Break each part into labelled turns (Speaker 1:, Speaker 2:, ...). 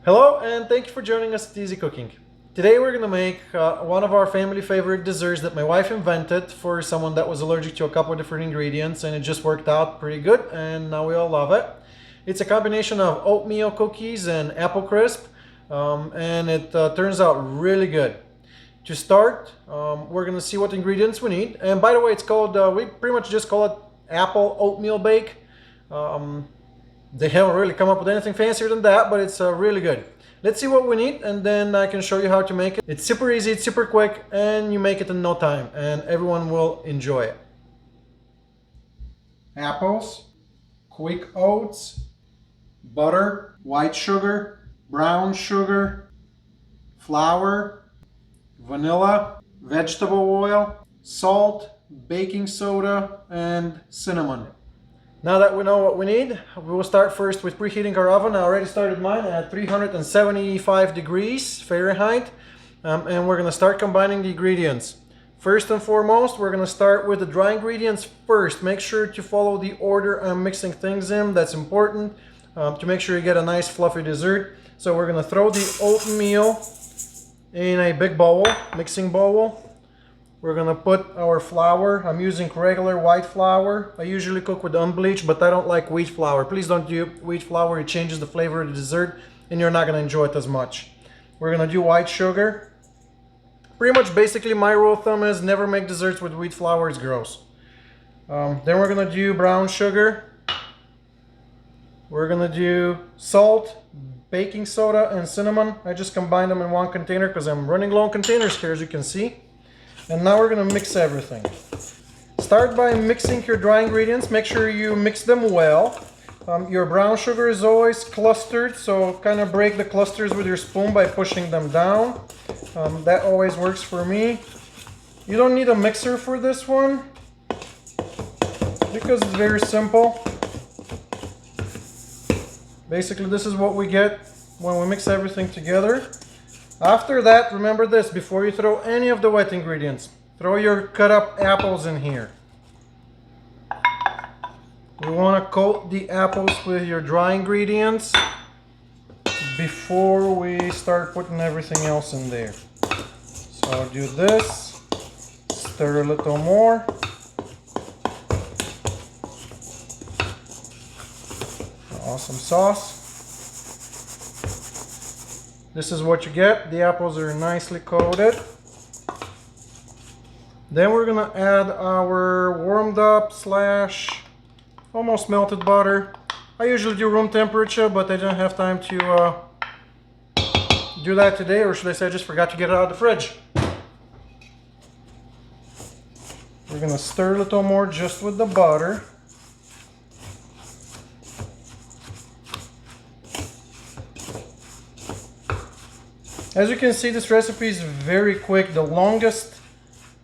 Speaker 1: Hello and thank you for joining us at Easy Cooking. Today we're going to make one of our family favorite desserts that my wife invented for someone that was allergic to a couple of different ingredients, and it just worked out pretty good and now we all love it. It's a combination of oatmeal cookies and apple crisp, and it turns out really good. To start, we're going to see what ingredients we need. And by the way, it's called, we pretty much just call it apple oatmeal bake. They haven't really come up with anything fancier than that, but it's really good. Let's see what we need and then I can show you how to make it. It's super easy, it's super quick, and you make it in no time and everyone will enjoy it. Apples, quick oats, butter, white sugar, brown sugar, flour, vanilla, vegetable oil, salt, baking soda, and cinnamon. Now that we know what we need, we will start first with preheating our oven. I already started mine at 375 degrees Fahrenheit, and we're going to start combining the ingredients. First and foremost, we're going to start with the dry ingredients first. Make sure to follow the order I'm mixing things in. That's important to make sure you get a nice fluffy dessert. So we're going to throw the oatmeal in a big bowl, mixing bowl. We're gonna put our flour. I'm using regular white flour. I usually cook with unbleached, but I don't like wheat flour. Please don't do wheat flour. It changes the flavor of the dessert and you're not gonna enjoy it as much. We're gonna do white sugar. Pretty much basically my rule of thumb is never make desserts with wheat flour, it's gross. Then we're gonna do brown sugar. We're gonna do salt, baking soda, and cinnamon. I just combined them in one container because I'm running low on containers here, as you can see. And now we're going to mix everything. Start by mixing your dry ingredients. Make sure you mix them well. Your brown sugar is always clustered, so kind of break the clusters with your spoon by pushing them down. That always works for me. You don't need a mixer for this one because it's very simple. Basically, this is what we get when we mix everything together. After that, remember this, before you throw any of the wet ingredients, throw your cut up apples in here. You want to coat the apples with your dry ingredients before we start putting everything else in there. So I'll do this, stir a little more. Awesome sauce. This is what you get. The apples are nicely coated. Then we're gonna add our warmed up / almost melted butter. I usually do room temperature, but I didn't have time to do that today, or should I say I just forgot to get it out of the fridge. We're gonna stir a little more just with the butter. As you can see, this recipe is very quick. The longest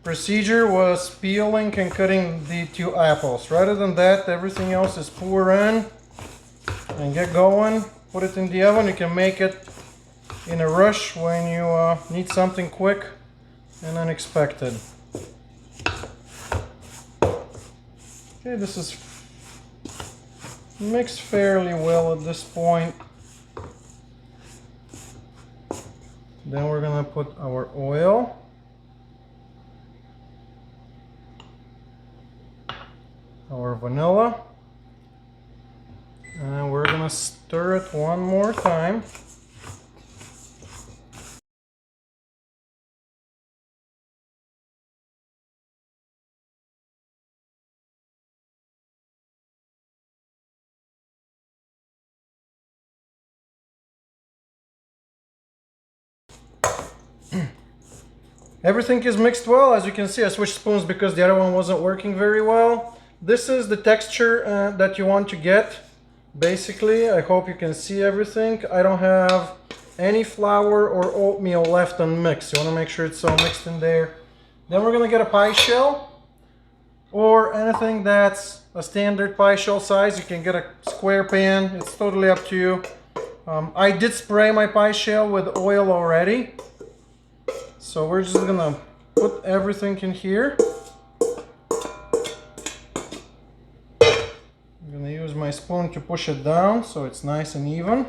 Speaker 1: procedure was peeling and cutting the 2 apples. Rather than that, everything else is pour in and get going. Put it in the oven. You can make it in a rush when you need something quick and unexpected. Okay, this is mixed fairly well at this point. Then we're gonna put our oil. Our vanilla. And we're gonna stir it one more time. Everything is mixed well. As you can see, I switched spoons because the other one wasn't working very well. This is the texture that you want to get. Basically, I hope you can see everything. I don't have any flour or oatmeal left unmixed. You want to make sure it's all mixed in there. Then we're going to get a pie shell or anything that's a standard pie shell size. You can get a square pan. It's totally up to you. I did spray my pie shell with oil already. So we're just gonna put everything in here. I'm gonna use my spoon to push it down so it's nice and even.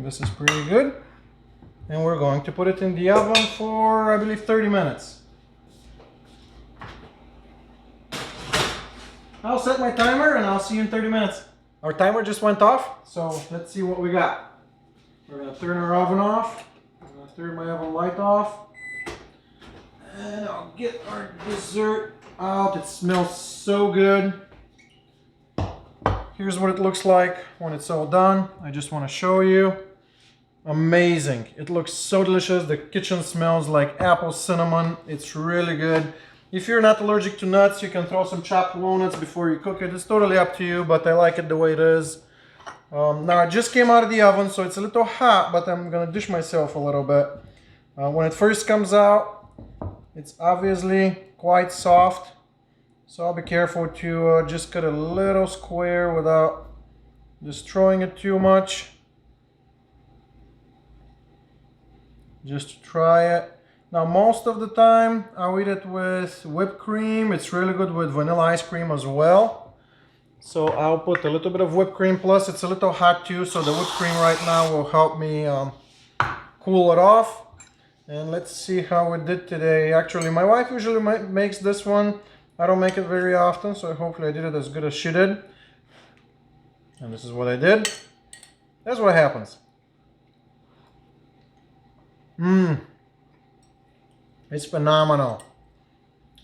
Speaker 1: think this is pretty good. And we're going to put it in the oven for, I believe, 30 minutes. I'll set my timer and I'll see you in 30 minutes. Our timer just went off, so let's see what we got. We're gonna turn our oven off. I'm gonna turn my oven light off. And I'll get our dessert out. It smells so good. Here's what it looks like when it's all done. I just want to show you. Amazing. It looks so delicious. The kitchen smells like apple cinnamon. It's really good. If you're not allergic to nuts, you can throw some chopped walnuts before you cook it. It's totally up to you, but I like it the way it is. Now it just came out of the oven, so it's a little hot, but I'm gonna dish myself a little bit. When it first comes out, it's obviously quite soft, so I'll be careful to just cut a little square without destroying it too much. Just to try it. Now most of the time I'll eat it with whipped cream. It's really good with vanilla ice cream as well. So I'll put a little bit of whipped cream, plus it's a little hot too, so the whipped cream right now will help me cool it off. And let's see how it did today. Actually, my wife usually makes this one. I don't make it very often, so hopefully I did it as good as she did. And this is what I did. That's what happens. It's phenomenal.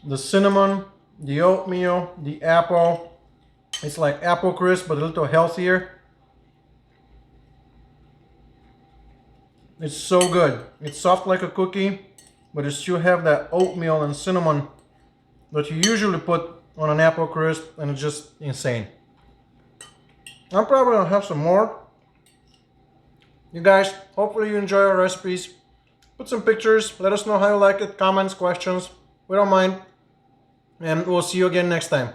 Speaker 1: The cinnamon, the oatmeal, the apple. It's like apple crisp, but a little healthier. It's so good. It's soft like a cookie, but it still have that oatmeal and cinnamon that you usually put on an apple crisp, and it's just insane. I'm probably gonna have some more. You guys, hopefully you enjoy our recipes. Put some pictures, let us know how you like it, comments, questions. We don't mind. And we'll see you again next time.